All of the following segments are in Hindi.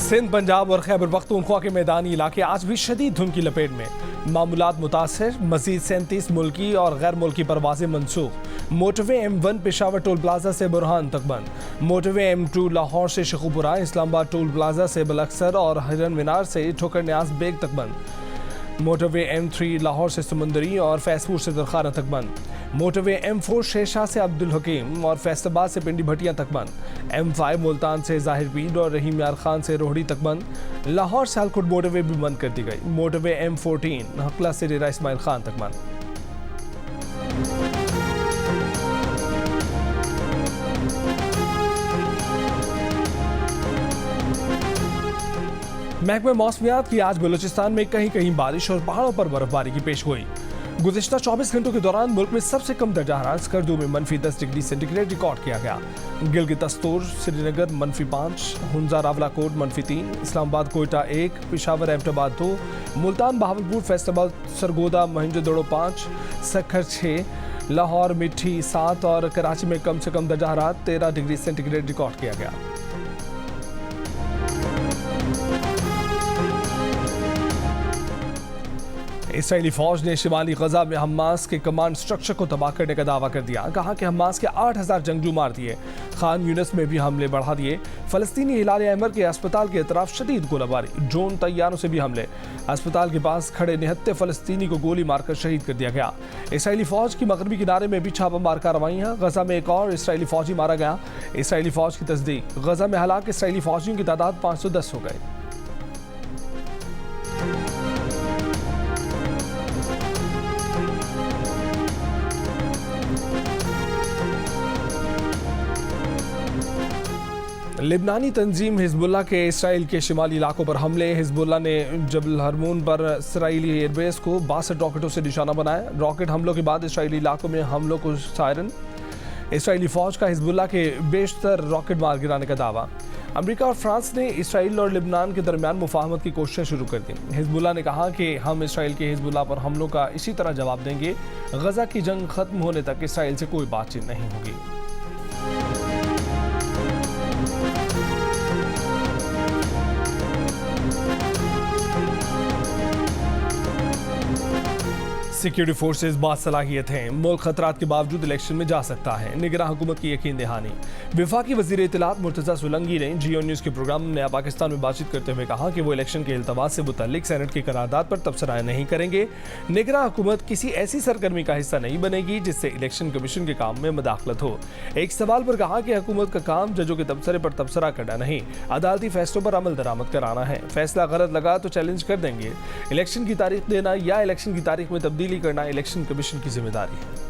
सिंध, पंजाब और खैबर पख्तूनख्वा के मैदानी इलाके आज भी शदीद धुंध की लपेट में। मामूलात मुतासर, मजीद 37 मुल्की और गैर मुल्की परवाजें मनसूख। Motorway M1 Peshawar toll plaza से बुरहान तक बंद। मोटरवे M2 लाहौर से शेखुपुरा, इस्लामाबाद टोल प्लाजा से बलक्सर और हिरन मीनार से ठोकर न्याज बेग तक बंद। मोटरवे M3 लाहौर से समुंदरी और फैसपुर से दरखाना तक बंद। मोटरवे M4 शेरशाह से अब्दुल हकीम और फैसलाबाद से पिंडी भटिया तक बंद। M5 मुल्तान से जाहिर पीर और रहीम यार खान से रोहड़ी तक बंद। लाहौर सियालकोट मोटरवे भी बंद कर दी गई। मोटरवे M14 हकला से डेरा इस्माइल खान तक बंद। महकमे मौसमियात की आज बलूचिस्तान में कहीं कहीं बारिश और पहाड़ों पर बर्फबारी की पेशगोई। गुज़िश्ता 24 घंटों के दौरान मुल्क में सबसे कम दर्जा हरारत स्कर्दू में -10 डिग्री सेंटीग्रेड रिकॉर्ड किया गया। गिलगित दस्तूर, श्रीनगर -5, हुंजा रावलाकोट -3, इस्लामाबाद कोयटा 1, पेशावर एबटाबाद 2, मुल्तान बहावलपुर फैसलाबाद सरगोदा मोहनजोदड़ो 5, सक्खर 6, लाहौर मिठी 7 और कराची में कम से कम दर्जा हरारत 13 डिग्री सेंटीग्रेड रिकॉर्ड किया गया। इसराइली फौज ने शिमाली गजा में हमास के कमांड स्ट्रक्चर को तबाह करने का दावा कर दिया। कहा कि हमास के 8000 जंगजू मार दिए। खान यूनिस में भी हमले बढ़ा दिए। फलस्तीनी हिलाल अहमर के अस्पताल के तरफ शदीद गोलाबारी, ड्रोन तैयारों से भी हमले। अस्पताल के पास खड़े निहत्ते फलस्तीनी को गोली मारकर शहीद कर दिया गया। इसराइली फौज की मगरबी किनारे में भी छापामार कार्रवाइयां। गजा में एक और इसराइली फौजी मारा गया। इसराइली फौज की तस्दीक, गजा में हलाक इसराइली फौजियों की तादाद 510 हो गई। लिबनानी तंजीम हिजबुल्लाह के इसराइल के शिमाली इलाकों पर हमले। हिजबुल्लाह ने जबल हरमून पर इसराइली एयरबेस को 62 रॉकेटों से निशाना बनाया। रॉकेट हमलों के बाद इसराइली इलाकों में हमलों को सायरन। इसराइली फौज का हिजबुल्लाह के बेशतर रॉकेट मार गिराने का दावा। अमेरिका और फ्रांस ने इसराइल और लिबनान के दरमियान मुफाहमत की कोशिशें शुरू कर दी। हिजबुल्लाह ने कहा कि हम इसराइल के हिजबुल्लाह पर हमलों का इसी तरह जवाब देंगे। गजा की जंग खत्म होने तक इसराइल से कोई बातचीत नहीं होगी। सिक्योरिटी फोर्सेज बासलाहियत हैं, मुल्क खतरात के बावजूद इलेक्शन में जा सकता है, निगरान हुकूमत की यकीन दहानी। वफाकी वज़ीर इत्तलात मुर्तज़ा सुलंगी ने जियो न्यूज़ के प्रोग्राम नया पाकिस्तान में बातचीत करते हुए कहा कि वो इलेक्शन के इल्तवात से मुतल्लिक सेनेट की करारदाद पर तबसरा नहीं करेंगे। निगरान हुकूमत किसी ऐसी सरगर्मी का हिस्सा नहीं बनेगी जिससे इलेक्शन कमीशन के काम में मदाखलत हो। एक सवाल पर कहा कि हुकूमत का काम जजों के तबसरे पर तबसरा करना नहीं, अदालती फैसलों पर अमल दरामद कराना है। फैसला गलत लगा तो चैलेंज कर देंगे। इलेक्शन की तारीख देना या इलेक्शन की तारीख में तब्दीली करना इलेक्शन कमीशन की जिम्मेदारी है।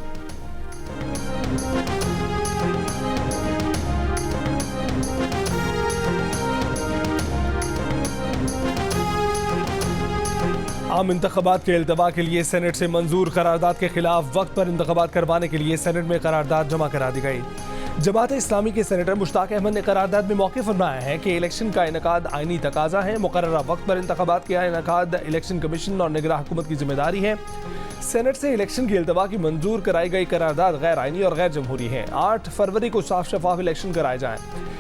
आम इंतखाबात के इल्तवा के लिए सेनेट से मंजूर करारदाद के खिलाफ वक्त पर इंतखाबात करवाने के लिए सेनेट में करारदाद जमा करा दी गई। जमात इस्लामी के सेनेटर मुश्ताक अहमद ने करारदाद में मौके फरमाया है कि इलेक्शन का इनकाद आईनी तकाजा है। मुकर्ररा वक्त पर इंतखाबात का इनकाद इलेक्शन कमीशन और निगरान हुकूमत की जिम्मेदारी है। सेनेट से इलेक्शन की इल्तवा की मंजूर कराई गई करारदाद गैर आईनी और गैर जमहूरी है। 8 फरवरी को साफ शफाफ इलेक्शन कराए जाएं।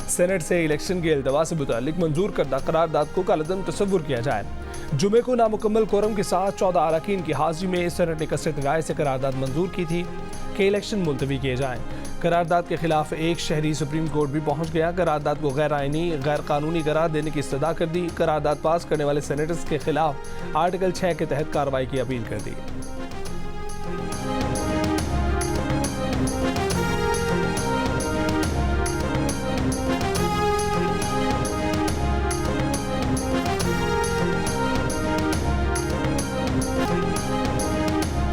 सेनेट से इलेक्शन के इल्तवा से मुताल्लिक मंजूर करदा करारदाद को कालदम तस्वुर किया जाए। जुमे को नामुकम्मल कोरम के साथ 14 अरकान की हाजिरी में सेनेट ने कसरत राय से करारदाद मंजूर की थी कि इलेक्शन मुलतवी किए जाएं। करारदाद के खिलाफ एक शहरी सुप्रीम कोर्ट भी पहुंच गया। करारदाद को गैर आईनी गैर कानूनी करार देने की इस्तदा कर दी। करारदाद पास करने वाले सेनेटर्स के खिलाफ आर्टिकल 6 के तहत कार्रवाई की अपील कर दी।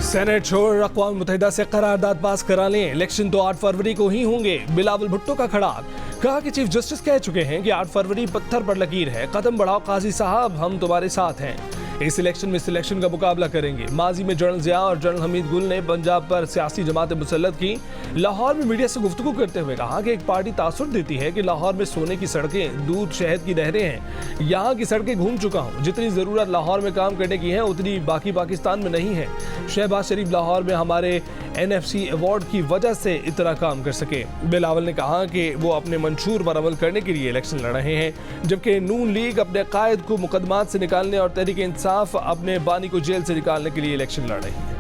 सेनेट छोड़ अक़वाम मुत्तहिदा से करारदाद पास करा लें। इलेक्शन तो 8 फरवरी को ही होंगे। बिलावल भुट्टो का खड़ाक, कहा कि चीफ जस्टिस कह चुके हैं कि 8 फरवरी पत्थर पर लकीर है। कदम बढ़ाओ काजी साहब, हम तुम्हारे साथ हैं। इस इलेक्शन में सिलेक्शन का मुकाबला करेंगे। माजी में जनरल जिया और जनरल हमीद गुल ने पंजाब पर सियासी जमातें मुसल्लत की। लाहौर में मीडिया से गुफ्तगू करते हुए कहा कि एक पार्टी तासुर देती है कि लाहौर में सोने की सड़कें, दूध शहद की नहरें हैं। यहाँ की सड़कें घूम चुका हूँ, जितनी जरूरत लाहौर में काम करने की है उतनी बाकी पाकिस्तान में नहीं है। शहबाज शरीफ लाहौर में हमारे NFC अवार्ड की वजह से इतना काम कर सके। बिलावल ने कहा कि वो अपने मंशूर पर अमल करने के लिए इलेक्शन लड़ रहे हैं, जबकि नून लीग अपने कायद को मुकदमात से निकालने और तहरीक इंसाफ अपने बानी को जेल से निकालने के लिए इलेक्शन लड़ रही है।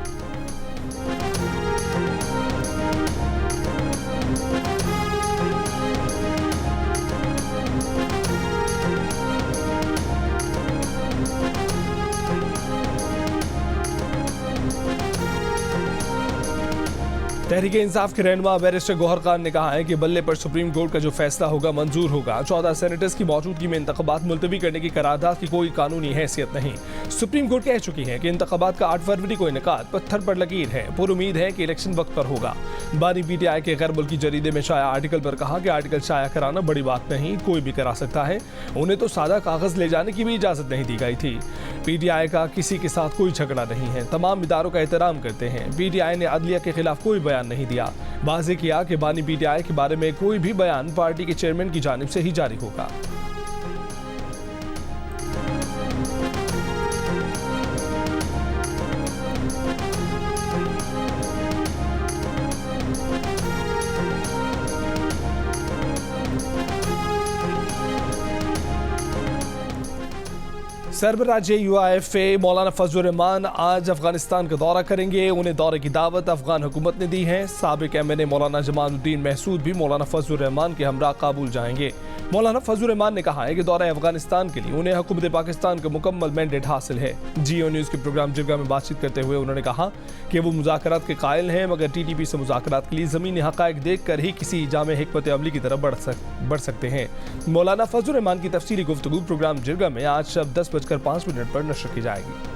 तहरीक इंसाफ के रहनुमा बैरिस्टर गौहर खान ने कहा है कि बल्ले पर सुप्रीम कोर्ट का जो फैसला होगा मंजूर होगा। 14 सेनेटर्स की मौजूदगी में इंतखाबात मुलतवी करने की करारदाद की कोई कानूनी हैसियत नहीं। सुप्रीम कोर्ट कह चुकी है कि इंतखाबात का 8 फरवरी को इनेकाद पत्थर पर लकीर है। पूरी उम्मीद है कि इलेक्शन वक्त पर होगा। बानी PTI के गैर मुल्की जरीदे में शाया आर्टिकल पर कहा कि आर्टिकल शाया कराना बड़ी बात नहीं, कोई भी करा सकता है। उन्हें तो सादा कागज ले जाने की भी इजाजत नहीं दी गई थी। PTI का किसी के साथ कोई झगड़ा नहीं है, तमाम इदारों का एहतराम करते हैं। PTI ने अदलिया के खिलाफ कोई बयान नहीं दिया। वाज़ेह किया कि बानी PTI के बारे में कोई भी बयान पार्टी के चेयरमैन की जानिब से ही जारी होगा। सरबराह UIFA मौलाना फजल रहमान आज अफगानिस्तान का दौरा करेंगे। उन्हें दौरे की दावत अफगान हुकूमत ने दी है। साबिक MNA मौलाना जमालुद्दीन महसूद भी मौलाना फजल रहमान के हमरा काबुल जाएंगे। मौलाना फजल रहमान ने कहा है कि दौरा अफगानिस्तान के लिए उन्हें हुकूमत पाकिस्तान का मुकम्मल मैंडेट हासिल है। जियो न्यूज़ के प्रोग्राम जिरगा में बातचीत करते हुए उन्होंने कहा कि वो मुज़ाकरात के कायल हैं, मगर TTP से मुज़ाकरात के लिए ज़मीनी हक़ाइक़ देख कर ही किसी जामे हिकमत अमली की तरफ बढ़ सकते हैं। मौलाना फजल रहमान की तफसीली गुफ्तगू प्रोग्राम जिरगा में आज शब 10:05 पर नशर की जाएगी।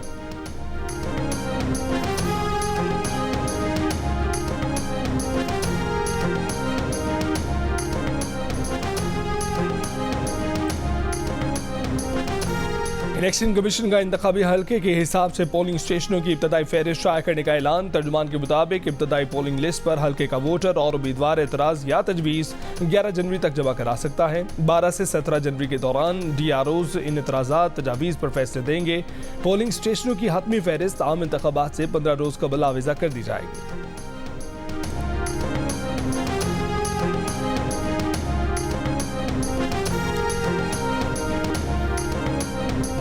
इलेक्शन कमीशन का इंतखाबी हल्के के हिसाब से पोलिंग स्टेशनों की इब्तदाई फहरिस्त शाया करने का ऐलान। तर्जुमान के मुताबिक इब्तदाई पोलिंग लिस्ट पर हल्के का वोटर और उम्मीदवार एतराज़ या तजवीज़ 11 जनवरी तक जमा करा सकता है। 12 से 17 जनवरी के दौरान DROs इन एतराज़ात तजावीज़ पर फैसले देंगे। पोलिंग स्टेशनों की हतमी फहरिस्त आम इंतखाबात से 15 रोज़ कबल आवेज़ा कर दी जाएगी।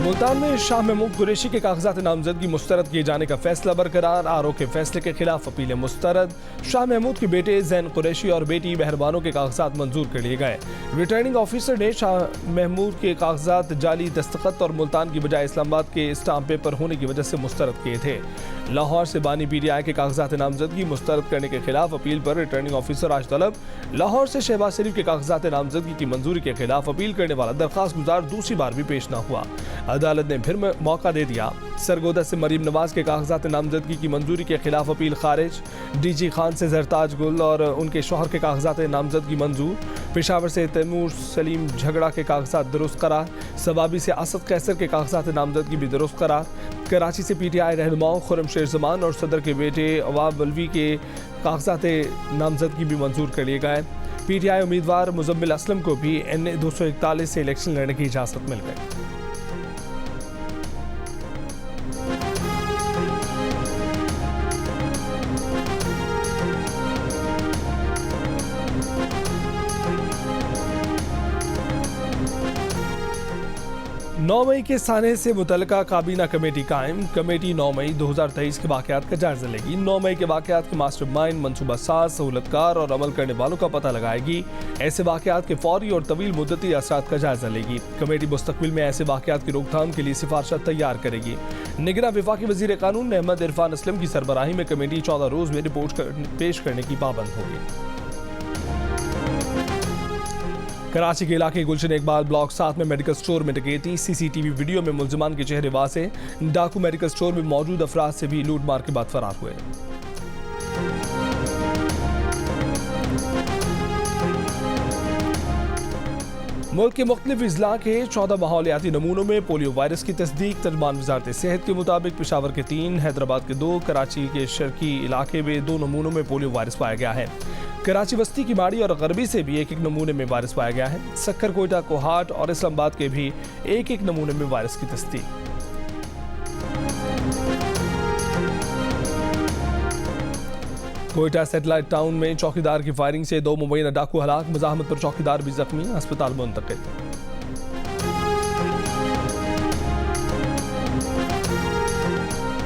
मुल्तान में शाह महमूद कुरैशी के कागजात नामजदगी मुस्तरद किए जाने का फैसला बरकरार। आरओ के फैसले के खिलाफ अपीलें मुस्तरद। शाह महमूद के बेटे जैन कुरैशी और बेटी मेहरबानों के कागजात मंजूर कर लिए गए। रिटर्निंग ऑफिसर ने शाह महमूद के कागजात जाली दस्तखत और मुल्तान की बजाय इस्लामाबाद के स्टाम्प पेपर होने की वजह से मुस्तरद किए थे। लाहौर से बानी PTI के कागजात नामजदगी मुस्तरद करने के खिलाफ अपील पर रिटर्निंग ऑफिसर आज तलब। लाहौर से शहबाज शरीफ के कागजात नामजदगी की मंजूरी के खिलाफ अपील करने वाला दरख्वास्त गुजार दूसरी बार भी पेश न हुआ। अदालत ने फिर मौका दे दिया। सरगोदा से मरीम नवाज के कागजात नामजदगी की मंजूरी के खिलाफ अपील खारिज। DG खान से जरताज गुल और उनके शौहर के कागजात नामजदगी मंजूर। पेशावर से तैमूर सलीम झगड़ा के कागजात दुरुस्त करार। सवाबी से असद कैसर के कागजात नामजदगी भी दुरुस्त करार। कराची से PTI रहनुमाओं खुर्रम शेर जमान और सदर के बेटे अवाब बलवी के कागजात नामजदगी भी मंजूर कर लिए गए। PTI उम्मीदवार मुजम्मिल असलम को भी NA 241 से इलेक्शन लड़ने की इजाज़त मिल गई। नौ मई के साने से मुतलका काबीना कमेटी कायम। कमेटी 9 मई 2023 के वाक़यात का जायजा लेगी। 9 मई के वाक़यात के मास्टरमाइंड, मनसूबा साज, सहूलतकार और अमल करने वालों का पता लगाएगी। ऐसे वाक़यात के फौरी और तवील मुद्दती असरात का जायजा लेगी। कमेटी मुस्तकबिल में ऐसे वाक़यात की रोकथाम के लिए सिफारिशात तैयार करेगी। निगरान वफाकी वज़ीर कानून अहमद इरफान असलम की सरबराही में कमेटी 14 रोज़ में रिपोर्ट पेश करने की पाबंद होगी। कराची के इलाके गुलशन इकबाल ब्लॉक 7 में मेडिकल स्टोर में डकैती। CCTV वीडियो में मुल्ज़िमान के चेहरे वाज़ेह। डाकू मेडिकल स्टोर में मौजूद अफराद से भी लूट मार के बाद फरार हुए। मुल्क के मुख्तलिफ अजला के 14 माहौलियाती नमूनों में पोलियो वायरस की तस्दीक। तर्जमान वजारत सेहत के मुताबिक पेशावर के 3, हैदराबाद के 2, कराची के शर्की इलाके में 2 नमूनों में पोलियो वायरस पाया गया है। कराची बस्ती की माड़ी और गरबी से भी एक नमूने में वायरस पाया गया है। सक्कर, कोयटा, कोहाट और इस्लामाबाद के भी एक नमूने में वायरस की तस्दीक। कोयटा सैटेलाइट टाउन में चौकीदार की फायरिंग से 2 मुबैना डाकू हलाक। मज़ाहमत पर चौकीदार भी जख्मी, अस्पताल मुंतकिल।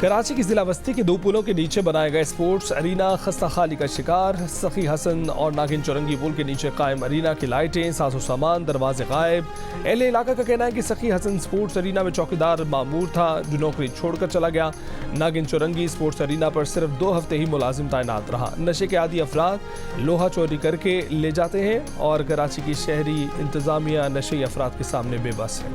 कराची की जिला बस्ती के 2 पुलों के नीचे बनाए गए स्पोर्ट्स अरीना खस्ता खाली का शिकार। सखी हसन और नागिन चौरंगी पुल के नीचे कायम अरीना की लाइटें, साजो सामान, दरवाजे गायब। एल इलाका का कहना है कि सखी हसन स्पोर्ट्स अरीना में चौकीदार मामूर था जो नौकरी छोड़कर चला गया। नागिन चौरंगी स्पोर्ट्स अरीना पर सिर्फ 2 हफ्ते ही मुलाजिम तैनात रहा। नशे के आदी अफराद लोहा चोरी करके ले जाते हैं और कराची की शहरी इंतजामिया नशे अफराद के सामने बेबस है।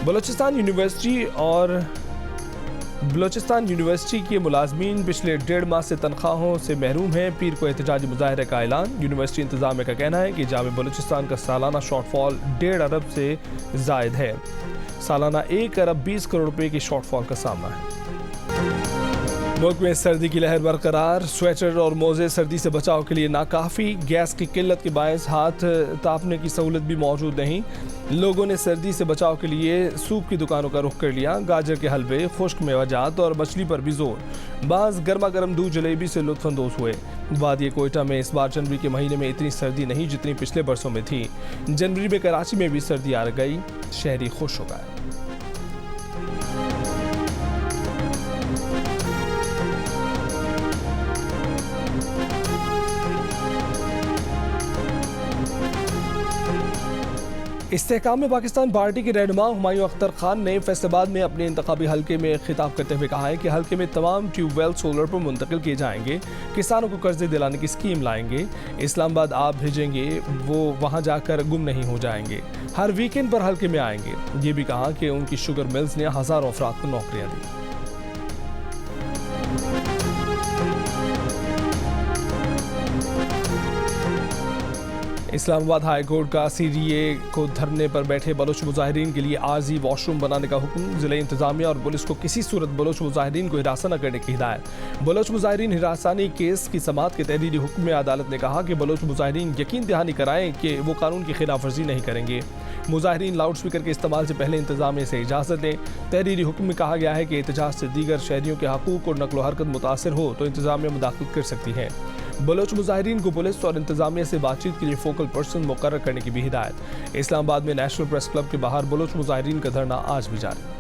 बलोचिस्तान यूनिवर्सिटी के मुलाजमीन पिछले 1.5 माह से तनख्वाहों से महरूम हैं। पीर को एहतजाजी मुजाहरे का ऐलान। यूनिवर्सिटी इंतजामिया का कहना है कि जामे बलोचिस्तान का सालाना शॉर्टफॉल 1.5 अरब से जायद है। सालाना 1 अरब 20 करोड़ रुपए की शॉर्टफॉल का सामना है। मुल्क में सर्दी की लहर बरकरार। स्वेटर और मोजे सर्दी से बचाव के लिए नाकाफ़ी। गैस की किल्लत के बायस हाथ तापने की सहूलत भी मौजूद नहीं। लोगों ने सर्दी से बचाव के लिए सूप की दुकानों का रुख कर लिया। गाजर के हलवे, खुश्क मेवाजात और मछली पर भी जोर। बाज़ गर्मा गर्म दूध जलेबी से लुत्फानंदोज हुए। वादी कोयटा में इस बार जनवरी के महीने में इतनी सर्दी नहीं जितनी पिछले बरसों में थी। जनवरी में कराची में भी सर्दी आ गई, शहरी खुश हो गए। इस्तेहकाम में पाकिस्तान पार्टी के रहनुमा हुमायूं अख्तर खान ने फैसलाबाद में अपने इंतखाबी हल्के में खिताब करते हुए कहा है कि हल्के में तमाम ट्यूबवेल सोलर पर मुंतकिल किए जाएंगे। किसानों को कर्जे दिलाने की स्कीम लाएंगे। इस्लामाबाद आप भेजेंगे, वो वहां जाकर गुम नहीं हो जाएंगे। हर वीकेंड पर हल्के में आएंगे। ये भी कहा कि उनकी शुगर मिल्स ने हज़ारों अफराद को नौकरियां दी। इस्लामाबाद हाई कोर्ट का सीडीए को धरने पर बैठे बलोच मुजाहिरीन के लिए आर्जी वॉशरूम बनाने का हुक्म। जिला इंतजामिया और पुलिस को किसी सूरत बलोच मुजाहिरीन को हिरासत न करने की हिदायत। बलोच मुजाहिरीन हिरासानी केस की समाअत के तहरीरी हुक्म में अदालत ने कहा कि बलोच मुजाहिरीन यकीन दहानी कराएं कि वो कानून की खिलाफ वर्जी नहीं करेंगे। मुजाहिरीन लाउड स्पीकर के इस्तेमाल से पहले इंतजामिया से इजाज़त लें। तहरीरी हुक्म में कहा गया है कि एहतजाज से दीगर शहरियों के हकूक़ और नकलो हरकत मुतासर हो तो इंतजामिया मुदाखलत कर सकती है। बलोच मुजाहिरीन को पुलिस और इंतजामिया से बातचीत के लिए फोकल पर्सन मुकर्रर करने की भी हिदायत। इस्लामाबाद में नेशनल प्रेस क्लब के बाहर बलोच मुजाहिरीन का धरना आज भी जारी।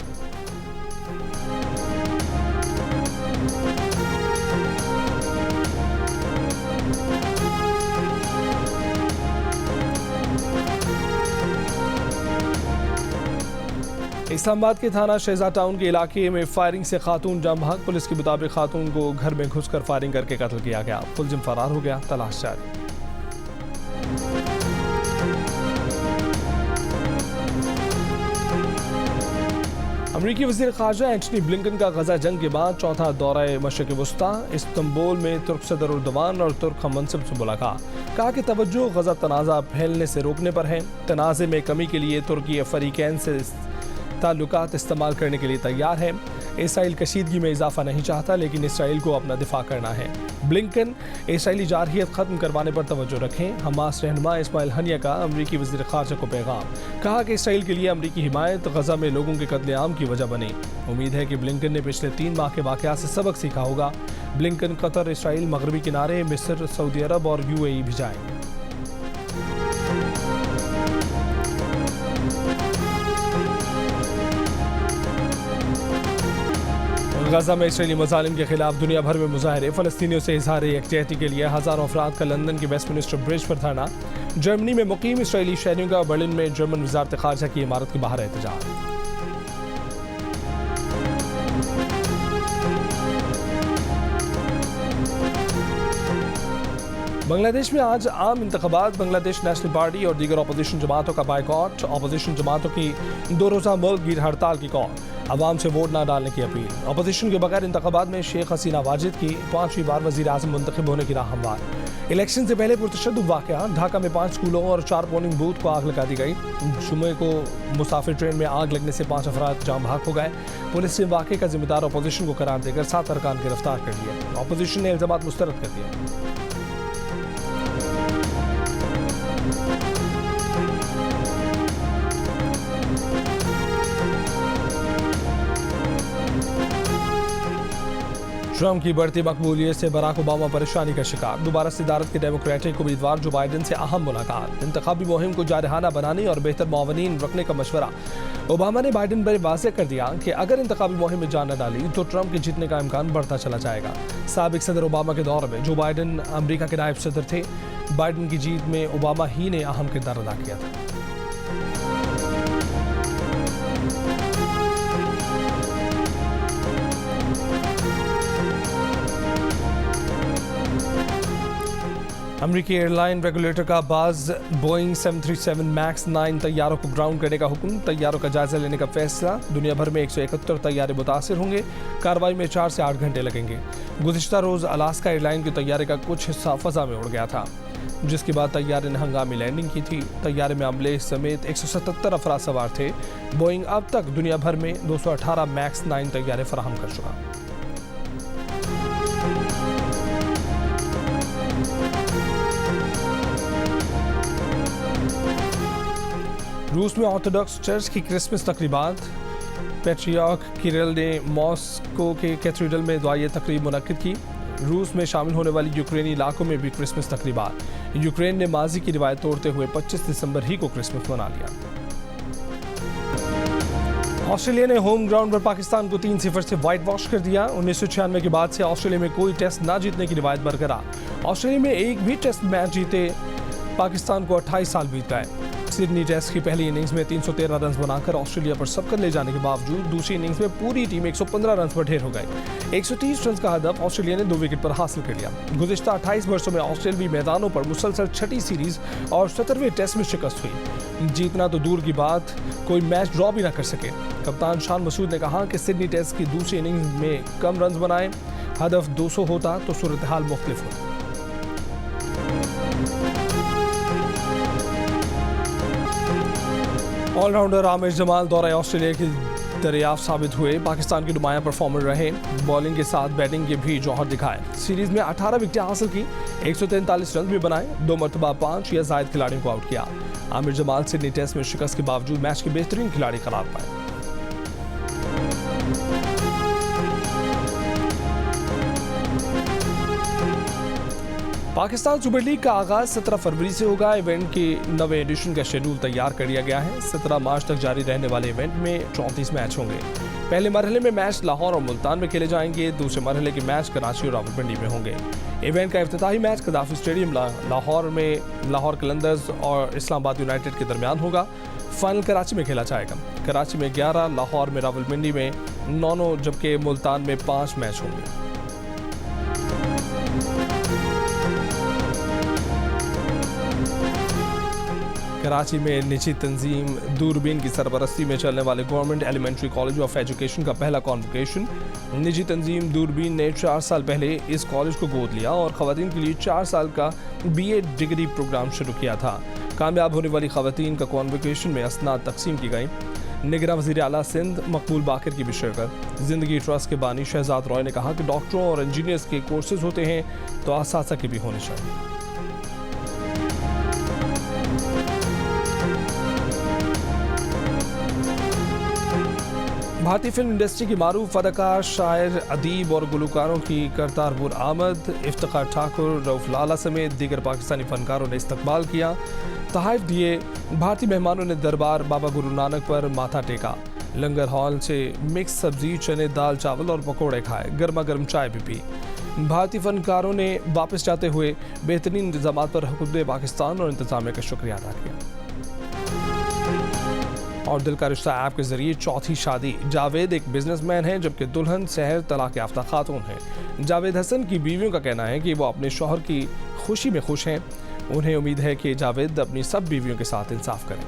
इस्लामाबाद के थाना शहजाद टाउन के इलाके में फायरिंग से खातून जाम बहक। पुलिस के मुताबिक खातून को घर में घुसकर फायरिंग करके कत्ल किया गया। मुलजिम फरार हो गया, तलाश जारी। अमरीकी वज़ीर ख़ारजा एंटनी ब्लिंकन का गजा जंग के बाद चौथा दौरा मशरिक़ वस्ता। इस्तांबुल में तुर्क सदर उर्दवान और तुर्क हममनसब से मुलाकात। कहा कि तवज्जो गजा तनाज़ा फैलने से रोकने पर है। तनाज़े में कमी के लिए तुर्की फ़रीक़ैन से ताल्लुकात इस्तेमाल करने के लिए तैयार है। इसराइल कशीदगी में इजाफा नहीं चाहता लेकिन इसराइल को अपना दिफा करना है। ब्लिंकन इसराइली जारहियत ख़त्म करवाने पर तवज्जो रखें। हमास रहनुमा इस्माइल हनिया का अमरीकी वज़ीर ख़ारजा को पैगाम। कहा कि इसराइल के लिए अमरीकी हिमायत गजा में लोगों के कत्लेआम की वजह बनी। उम्मीद है कि ब्लिंकन ने पिछले 3 माह के वाक़यात से सबक सीखा होगा। ब्लिंकन कतर, इसराइल, मगरबी किनारे, मिस्र, सऊदी अरब और UAE भी जाएंगे। गजा में इसराइली मज़ालिम के खिलाफ दुनिया भर में मुजाहरे। फ़लस्तीनियों से इज़हार यकजहती के लिए हज़ारों अफराद का लंदन के वेस्टमिनिस्टर ब्रिज पर धरना। जर्मनी में मुकीम इसराइली शहरियों का बर्लिन में जर्मन वज़ारत ख़ारजा की इमारत के बाहर एहतजाज। बांग्लादेश में आज आम इंतखाबात। बांग्लादेश नेशनल पार्टी और दीगर अपोजिशन जमातों का बाइकॉट। अपोजिशन जमातों की 2 रोज़ा मुल्क गीर हड़ताल की कॉल। अवाम से वोट ना डालने की अपील। अपोजिशन के बगैर इंतखाबात में शेख हसीना वाजिद की 5वीं बार वज़ीर आज़म मुंतखब होने की राह हमवार। इलेक्शन से पहले पुरतशद्दुद वाक़या, ढाका में 5 स्कूलों और 4 पोलिंग बूथ को आग लगा दी गई। जुमे को मुसाफिर ट्रेन में आग लगने से 5 अफराद जाम भाग हो गए। पुलिस ने वाक़े का जिम्मेदार अपोजिशन को करार देकर 7 अरकान गिरफ्तार कर लिए। अपोजिशन ने इल्ज़ामात मुस्तरद कर दिए। ट्रंप की बढ़ती मकबूलियत से बराक ओबामा परेशानी का शिकार। दोबारा सदारत के डेमोक्रेटिक उम्मीदवार जो बाइडन से अहम मुलाकात। इंतखाबी मुहिम को जारहाना बनाने और बेहतर मुआवनीन रखने का मशवरा। ओबामा ने बाइडन पर वाज़ेह कर दिया कि अगर इंतखाबी मुहिम में जान न डाली तो ट्रंप के जीतने का इम्कान बढ़ता चला जाएगा। साबिक सदर ओबामा के दौर में जो बाइडन अमरीका के नायब सदर थे, बाइडन की जीत में ओबामा ही ने अहम किरदार अदा किया था। अमरीकी एयरलाइन रेगुलेटर का बाज़ बोइंग 737 मैक्स 9 तैयारों को ग्राउंड करने का हुक्म। तैयारों का जायजा लेने का फैसला। दुनिया भर में 171 तैयारे मुतासिर होंगे। कार्रवाई में 4 से 8 घंटे लगेंगे। गुज़िश्ता रोज़ अलास्का एयरलाइन के तैयारे का कुछ हिस्सा फ़ज़ा में उड़ गया था, जिसके बाद तैयारे ने हंगामी लैंडिंग की थी। तैयारे में अमले समेत 177 अफराद सवार थे। बोइंग अब तक दुनिया भर में 218 मैक्स 9 तैयारे फराहम कर चुका। रूस में ऑर्थोडॉक्स चर्च की क्रिसमस तकरीबात। पैट्रियार्क किरिल ने मॉस्को के कैथेड्रल में दुआई तकरीब मुनक्किद की। रूस में शामिल होने वाली यूक्रेनी इलाकों में भी क्रिसमस तकरीबात। यूक्रेन ने माजी की रिवायत तोड़ते हुए 25 दिसंबर ही को क्रिसमस मना लिया। ऑस्ट्रेलिया ने होम ग्राउंड पर पाकिस्तान को 3-0 से व्हाइट वॉश कर दिया। 1996 के बाद से ऑस्ट्रेलिया में कोई टेस्ट ना जीतने की रिवायत बरकरार। ऑस्ट्रेलिया में एक भी टेस्ट मैच जीते पाकिस्तान को 28 साल बीत गए। सिडनी टेस्ट की पहली इनिंग्स में 313 रन बनाकर ऑस्ट्रेलिया पर सबकत ले जाने के बावजूद दूसरी इनिंग्स में पूरी टीम 115 रन पर ढेर हो गई। 130 रन का हदफ ऑस्ट्रेलिया ने 2 विकेट पर हासिल कर लिया। गुज़िश्ता 28 वर्षों में ऑस्ट्रेलियावी मैदानों पर मुसलसल छठी सीरीज और 17वें टेस्ट में शिकस्त हुई। जीतना तो दूर की बात, कोई मैच ड्रॉ भी ना कर सके। कप्तान शान मसूद ने कहा कि सिडनी टेस्ट की दूसरी इनिंग्स में कम रन बनाए, हदफ 200 होता तो सूरत हाल मुख्तलिफ होती। ऑलराउंडर आमिर जमाल दौरा ऑस्ट्रेलिया की दरियाफ्त साबित हुए। पाकिस्तान के नुमायां परफॉर्मर रहे। बॉलिंग के साथ बैटिंग के भी जौहर दिखाए। सीरीज में 18 विकेटें हासिल की, 143 रन भी बनाए, 2 मरतबा 5 या जायद खिलाड़ियों को आउट किया। आमिर जमाल सिडनी टेस्ट में शिकस्त के बावजूद मैच के बेहतरीन खिलाड़ी करार पाए। पाकिस्तान सुपर लीग का आगाज 17 फरवरी से होगा। इवेंट के नवे एडिशन का शेड्यूल तैयार कर लिया गया है। 17 मार्च तक जारी रहने वाले इवेंट में 34 मैच होंगे। पहले मरहले में मैच लाहौर और मुल्तान में खेले जाएंगे। दूसरे मरहले के मैच कराची और रावलपिंडी में होंगे। इवेंट का इफ्तिताही मैच कदाफी स्टेडियम लाहौर में लाहौर कलंदर्स और इस्लामाबाद यूनाइटेड के दरमियान होगा। फाइनल कराची में खेला जाएगा। कराची में 11, लाहौर में रावलपिंडी में 9, जबकि मुल्तान में 5 मैच होंगे। कराची में निजी तंजीम दूरबीन की सरबरस्ती में चलने वाले government elementary college of education का पहला कॉन्वोकेशन। निजी तंजीम दूरबीन ने 4 साल पहले इस कॉलेज को गोद लिया और ख़वातीन के लिए 4 साल का BA डिग्री प्रोग्राम शुरू किया था। कामयाब होने वाली ख़वातीन का कॉन्वोकेशन में असनाद तकसीम की गई। निगरान वज़ीर आला सिंध मकबूल बाकर की भी शिरकत। ज़िंदगी ट्रस्ट के बानी शहजाद रॉय ने कहा कि डॉक्टरों और इंजीनियर्स के कोर्सेज होते हैं तो असासा के भी होने चाहिए। भारतीय फिल्म इंडस्ट्री की मारूफ अदाकार, शायर, अदीब और गुलकारों की करतारपुर आमद। इफ्तिखार ठाकुर, रऊफ लाला समेत दीगर पाकिस्तानी फनकारों ने इस्तकबाल किया, तोहफे दिए। भारतीय मेहमानों ने दरबार बाबा गुरु नानक पर माथा टेका। लंगर हॉल से मिक्स सब्जी, चने, दाल, चावल और पकौड़े खाए। गर्मा गर्म चाय भी पी। भारतीय फनकारों ने वापस जाते हुए बेहतरीन इंतजामात पर हुकूमत पाकिस्तान और इंतजामिया का शुक्रिया अदा किया। और दिल का रिश्ता ऐप के जरिए चौथी शादी। जावेद एक बिजनेसमैन है जबकि दुल्हन सहर तलाक याफ्ता खातून है। जावेद हसन की बीवियों का कहना है कि वो अपने शौहर की खुशी में खुश हैं। उन्हें उम्मीद है कि जावेद अपनी सब बीवियों के साथ इंसाफ करें।